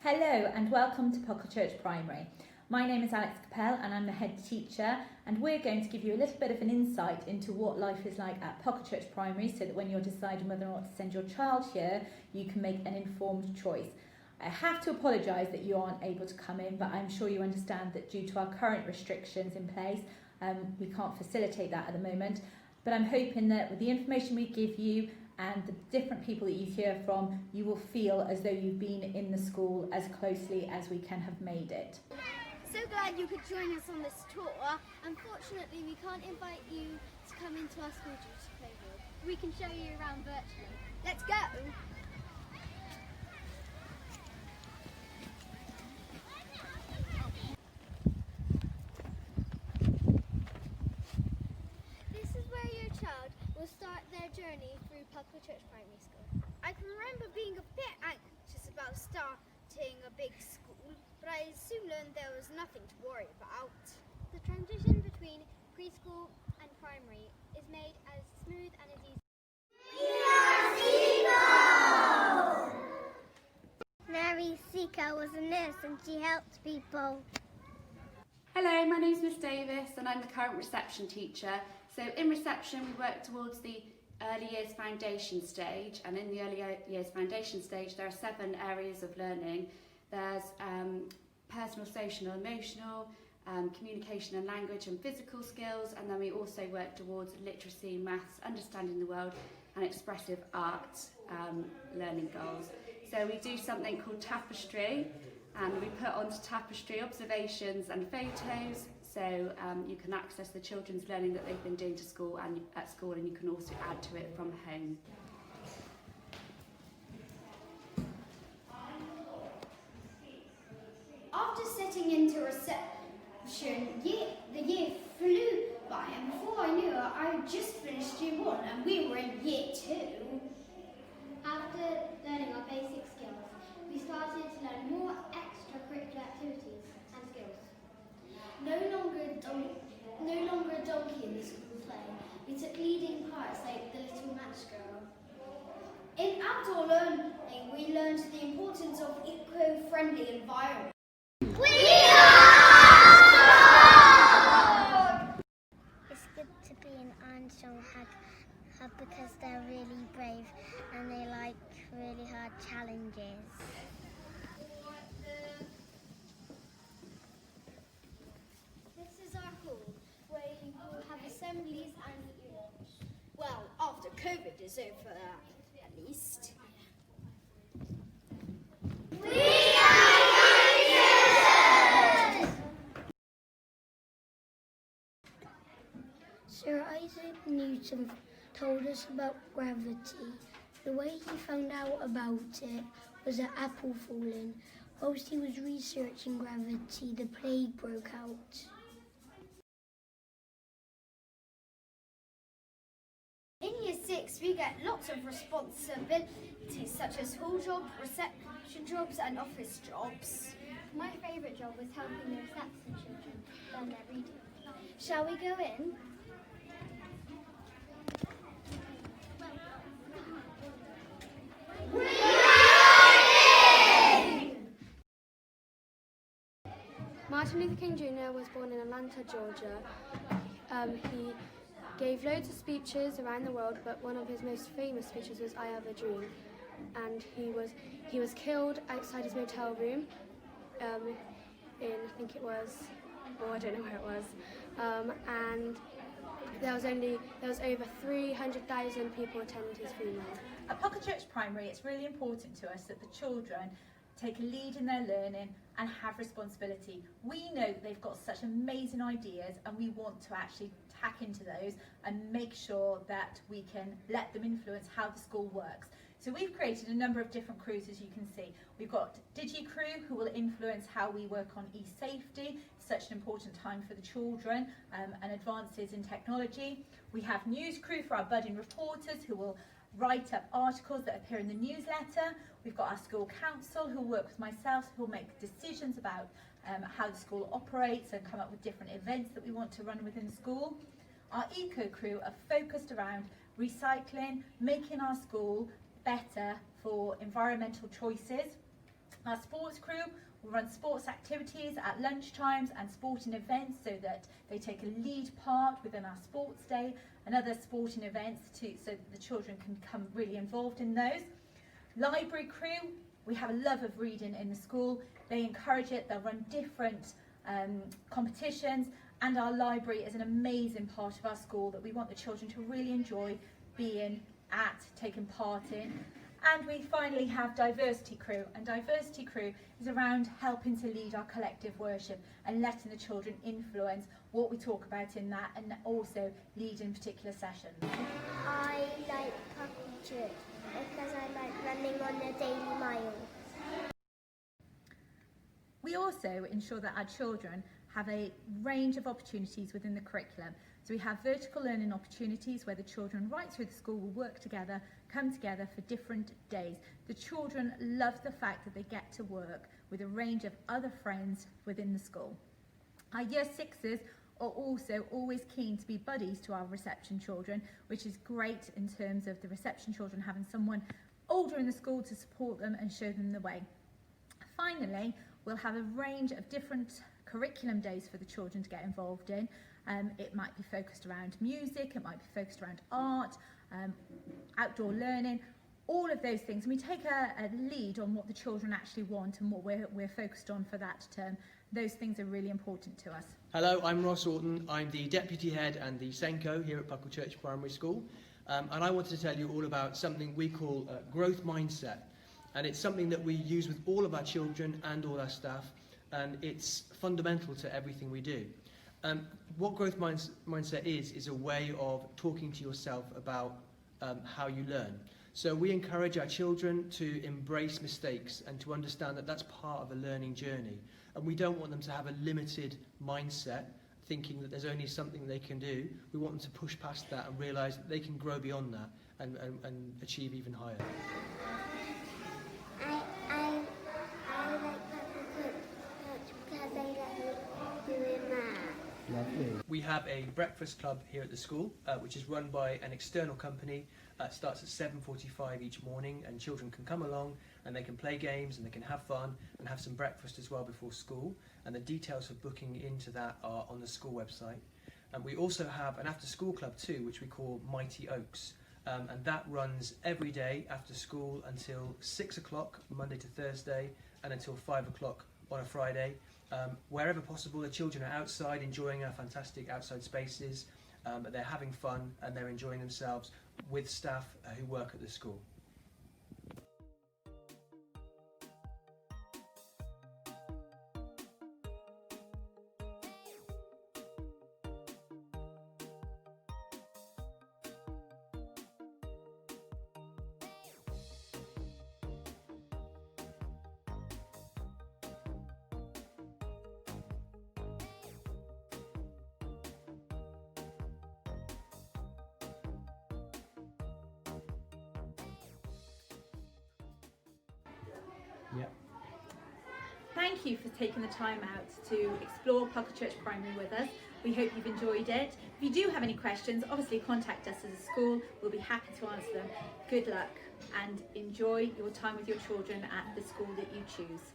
Hello and welcome to Pucklechurch Primary. My name is Alex Capel and I'm the head teacher, and we're going to give you a little bit of an insight into what life is like at Pucklechurch Primary, so that when you're deciding whether or not to send your child here, you can make an informed choice. I have to apologise that you aren't able to come in, but I'm sure you understand that due to our current restrictions in place, we can't facilitate that at the moment. But I'm hoping that with the information we give you and the different people that you hear from, you will feel as though you've been in the school as closely as we can have made it. So glad you could join us on this tour. Unfortunately, we can't invite you to come into our school due to COVID. We can show you around virtually. Let's go! This is where your child will start their journey through Pucklechurch Primary School. I can remember being a bit anxious about starting a big school, but I soon learned there was nothing to worry about. The transition between preschool and primary is made as smooth and as easy. Mary Sika was a nurse and she helped people. Hello, my name's Miss Davis and I'm the current reception teacher. So in reception we work towards the early years foundation stage, and in the early years foundation stage there are 7 areas of learning. There's personal, social and emotional, communication and language and physical skills, and then we also work towards literacy, maths, understanding the world and expressive art learning goals. So we do something called tapestry, and we put onto tapestry observations and photos, so you can access the children's learning that they've been doing to school and at school, and you can also add to it from home. After setting into reception, the year flew by, and before I knew it, I had just finished year 1 and we were in year 2. After learning our basic skills, we started to learn more extracurricular activities and skills. No longer a donkey in the school play, we took leading parts like the Little Match Girl. In outdoor learning, we learned the importance of eco-friendly environment. It's good to be in Armstrong Hub because they're really brave and they like really hard challenges. This is our hall where you will have assemblies and lunch. Well, after COVID is over, at least. Sir Isaac Newton told us about gravity. The way he found out about it was an apple falling. Whilst he was researching gravity, the plague broke out. In year 6, we get lots of responsibilities such as hall jobs, reception jobs and office jobs. My favourite job was helping the reception children learn their reading. Shall we go in? Martin Luther King Jr. was born in Atlanta, Georgia. He gave loads of speeches around the world, but one of his most famous speeches was "I Have a Dream," and he was killed outside his motel room in, I think it was, I don't know where it was, and there was over 300,000 people attended his funeral. At Pucklechurch Primary, it's really important to us that the children take a lead in their learning and have responsibility. We know that they've got such amazing ideas, and we want to actually tack into those and make sure that we can let them influence how the school works. So we've created a number of different crews, as you can see. We've got DigiCrew, who will influence how we work on e-safety, such an important time for the children, and advances in technology. We have News Crew for our budding reporters, who will write up articles that appear in the newsletter. We've got our school council, who will work with myself, who will make decisions about how the school operates and come up with different events that we want to run within school. Our eco crew are focused around recycling, making our school better for environmental choices. Our sports crew will run sports activities at lunchtimes and sporting events so that they take a lead part within our sports day and other sporting events so that the children can become really involved in those. Library crew, we have a love of reading in the school. They encourage it, they'll run different competitions, and our library is an amazing part of our school that we want the children to really enjoy being at, taking part in. And we finally have diversity crew, and diversity crew is around helping to lead our collective worship and letting the children influence what we talk about in that, and also lead in particular sessions. I like Pucklechurch because I like running on the Daily Mile. We also ensure that our children have a range of opportunities within the curriculum. So we have vertical learning opportunities where the children right through the school will work together, come together for different days. The children love the fact that they get to work with a range of other friends within the school. Our year sixes are also always keen to be buddies to our reception children, which is great in terms of the reception children having someone older in the school to support them and show them the way. Finally, we'll have a range of different curriculum days for the children to get involved in. It might be focused around music, it might be focused around art, outdoor learning, all of those things. And we take a lead on what the children actually want and what we're focused on for that term. Those things are really important to us. Hello, I'm Ross Orton. I'm the Deputy Head and the Senko here at Pucklechurch Primary School. And I wanted to tell you all about something we call growth mindset. And it's something that we use with all of our children and all our staff, and it's fundamental to everything we do. What growth mindset is a way of talking to yourself about how you learn. So we encourage our children to embrace mistakes and to understand that that's part of a learning journey. And we don't want them to have a limited mindset, thinking that there's only something they can do. We want them to push past that and realise that they can grow beyond that and achieve even higher. I like Pucklechurch because I like doing math. Lovely. We have a breakfast club here at the school, which is run by an external company. It starts at 7:45 each morning, and children can come along and they can play games and they can have fun and have some breakfast as well before school. And the details for booking into that are on the school website. And we also have an after-school club too, which we call Mighty Oaks. And that runs every day after school until 6 o'clock, Monday to Thursday, and until 5 o'clock on a Friday. Wherever possible, the children are outside enjoying our fantastic outside spaces. They're having fun and they're enjoying themselves with staff who work at the school. Yeah. Thank you for taking the time out to explore Pucklechurch Primary with us. We hope you've enjoyed it. If you do have any questions, obviously contact us as a school. We'll be happy to answer them. Good luck and enjoy your time with your children at the school that you choose.